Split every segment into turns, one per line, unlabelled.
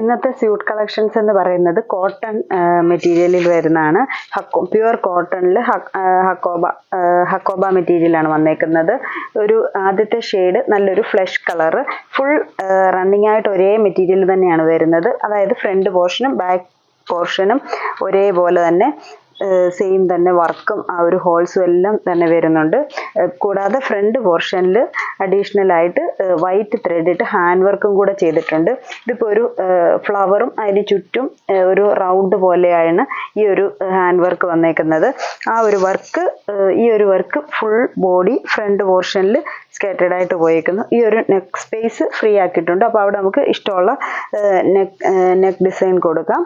ഇന്നത്തെ suit collections എന്ന് പറയുന്നത് കോട്ടൺ മെറ്റീരിയലിൽ വരുന്നതാണ്. പ്യുവർ കോട്ടണിൽ ഹക്കോബ മെറ്റീരിയലാണ് വന്നേക്കുന്നത്. ഒരു ആദ്യത്തെ ഷെയ്ഡ് നല്ലൊരു ഫ്ലഷ് കളർ, ഫുൾ റണ്ണിങ് ആയിട്ട് ഒരേ മെറ്റീരിയൽ തന്നെയാണ് വരുന്നത്. അതായത് ഫ്രണ്ട് പോർഷനും ബാക്ക് പോർഷനും ഒരേപോലെ തന്നെ സെയിം തന്നെ വർക്കും ആ ഒരു ഹോൾസും എല്ലാം തന്നെ വരുന്നുണ്ട്. കൂടാതെ ഫ്രണ്ട് പോർഷനിൽ അഡീഷണൽ ആയിട്ട് വൈറ്റ് ത്രെഡ് ഇട്ട് ഹാൻഡ് വർക്കും കൂടെ ചെയ്തിട്ടുണ്ട്. ഇതിപ്പോൾ ഒരു ഫ്ലവറും അതിന് ചുറ്റും ഒരു റൗണ്ട് പോലെയാണ് ഈ ഒരു ഹാൻഡ് വർക്ക് വന്നേക്കുന്നത്. ഈ ഒരു വർക്ക് ഫുൾ ബോഡി ഫ്രണ്ട് പോർഷനിൽ സ്കാറ്റേഡ് ആയിട്ട് പോയേക്കുന്നു. ഈ ഒരു നെക്ക് സ്പേസ് ഫ്രീ ആക്കിയിട്ടുണ്ട്. അപ്പോൾ അവിടെ നമുക്ക് ഇഷ്ടമുള്ള നെക്ക് ഡിസൈൻ കൊടുക്കാം.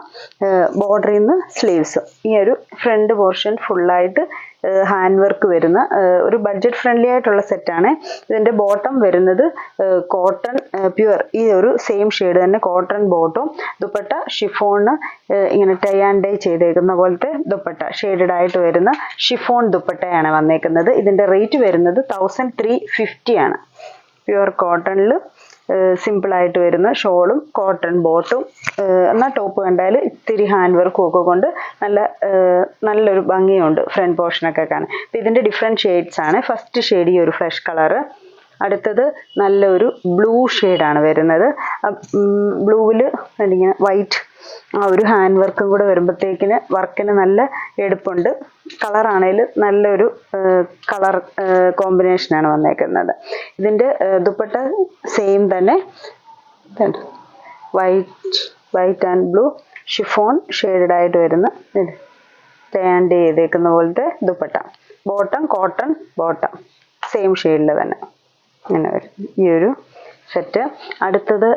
ബോർഡറിൽ നിന്ന് സ്ലീവ്സ്, ഈ ഒരു ഫ്രണ്ട് പോർഷൻ ഫുള്ളായിട്ട് ഹാൻഡ് വർക്ക് വരുന്ന ഒരു ബഡ്ജറ്റ് ഫ്രണ്ട്ലി ആയിട്ടുള്ള സെറ്റാണ്. ഇതിൻ്റെ ബോട്ടം വരുന്നത് കോട്ടൺ പ്യുവർ, ഈ ഒരു സെയിം ഷെയ്ഡ് തന്നെ കോട്ടൺ ബോട്ടം, ദുപ്പട്ട ഷിഫോണ് ഇങ്ങനെ ടൈ ആൻഡ് ഡൈ ചെയ്തേക്കുന്ന പോലത്തെ ദുപ്പട്ട, ഷെയ്ഡഡ് ആയിട്ട് വരുന്ന ഷിഫോൺ ദുപ്പട്ടയാണ് വന്നേക്കുന്നത്. ഇതിൻ്റെ റേറ്റ് വരുന്നത് 1350 ആണ്. പ്യുവർ കോട്ടണിൽ സിമ്പിളായിട്ട് വരുന്ന ഷോളും കോട്ടൺ ബോട്ടും, എന്നാൽ ടോപ്പ് കണ്ടാൽ ഇത്തിരി ഹാൻഡ് വർക്കും ഒക്കെ കൊണ്ട് നല്ലൊരു ഭംഗിയുണ്ട് ഫ്രണ്ട് പോർഷനൊക്കെ കാണാൻ. അപ്പം ഇതിൻ്റെ ഡിഫറെൻറ്റ് ഷെയ്ഡ്സ് ആണ്. ഫസ്റ്റ് ഷെയ്ഡ് ഈ ഒരു ഫ്ലഷ് കളറ്, അടുത്തത് നല്ലൊരു ബ്ലൂ ഷെയ്ഡാണ് വരുന്നത്. ബ്ലൂവിൽ ഇങ്ങനെ വൈറ്റ് ആ ഒരു ഹാൻഡ് വർക്കും കൂടെ വരുമ്പോഴത്തേക്കിന് വർക്കിന് നല്ല എടുപ്പുണ്ട്. കളറാണേൽ നല്ലൊരു കളർ കോമ്പിനേഷനാണ് വന്നേക്കുന്നത്. ഇതിൻ്റെ ദുപ്പട്ട സെയിം തന്നെ white and blue chiffon shaded ആയിട്ട് വരുന്ന ടാൻഡ് ചെയ്തേക്കുന്ന പോലത്തെ dupatta, bottom cotton bottom same ഷെയ്ഡിൽ തന്നെ ഇങ്ങനെ വരും ഈ ഒരു സെറ്റ്. അടുത്തത്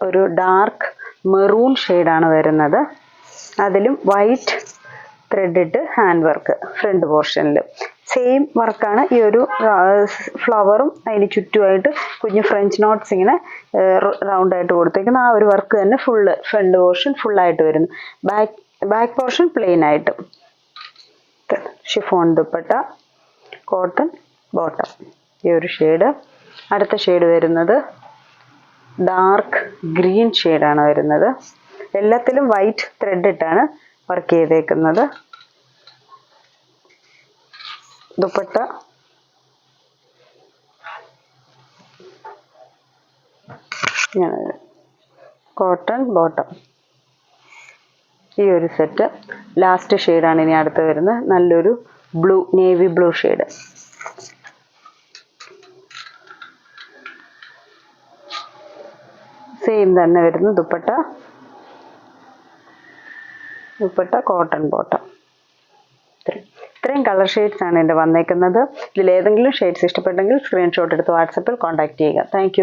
ഒരു ഡാർക്ക് മെറൂൺ ഷെയ്ഡാണ് വരുന്നത്. അതിലും വൈറ്റ് ത്രെഡ് ഇട്ട് ഹാൻഡ് വർക്ക് ഫ്രണ്ട് പോർഷനിൽ സെയിം വർക്കാണ്. ഈ ഒരു ഫ്ലവറും അതിന് ചുറ്റുമായിട്ട് കുഞ്ഞു ഫ്രഞ്ച് നോട്ട്സ് ഇങ്ങനെ റൗണ്ടായിട്ട് കൊടുത്തേക്കുന്ന ആ ഒരു വർക്ക് തന്നെ ഫുള്ള് ഫ്രണ്ട് പോർഷൻ ഫുള്ളായിട്ട് വരുന്നു. ബാക്ക് പോർഷൻ പ്ലെയിൻ ആയിട്ട് ഷിഫോൺ ദുപ്പട്ട, കോട്ടൺ ബോട്ടം, ഈ ഒരു ഷെയ്ഡ്. അടുത്ത ഷെയ്ഡ് വരുന്നത് ഡാർക്ക് ഗ്രീൻ ഷെയ്ഡാണ് വരുന്നത്. എല്ലാത്തിലും വൈറ്റ് ത്രെഡ് ഇട്ടാണ് വർക്ക് ചെയ്തേക്കുന്നത്. ദുപ്പട്ട കോട്ടൺ ബോട്ടം, ഈ ഒരു സെറ്റ്. ലാസ്റ്റ് ഷെയ്ഡാണ് ഇനി അടുത്ത് വരുന്നത്, നല്ലൊരു blue, navy blue shade. Same തന്നെ വരുന്നു ദുപ്പട്ട കോട്ടൺ ബോട്ടം. ഇത്രയും കളർ ഷെയ്ഡ്സ് ആണ് എൻ്റെ വന്നേക്കുന്നത്. ഇതിലേതെങ്കിലും ഷെയ്ഡ്സ് ഇഷ്ടപ്പെട്ടെങ്കിൽ സ്ക്രീൻഷോട്ട് എടുത്ത് വാട്സപ്പിൽ കോൺടാക്ട് ചെയ്യുക. താങ്ക്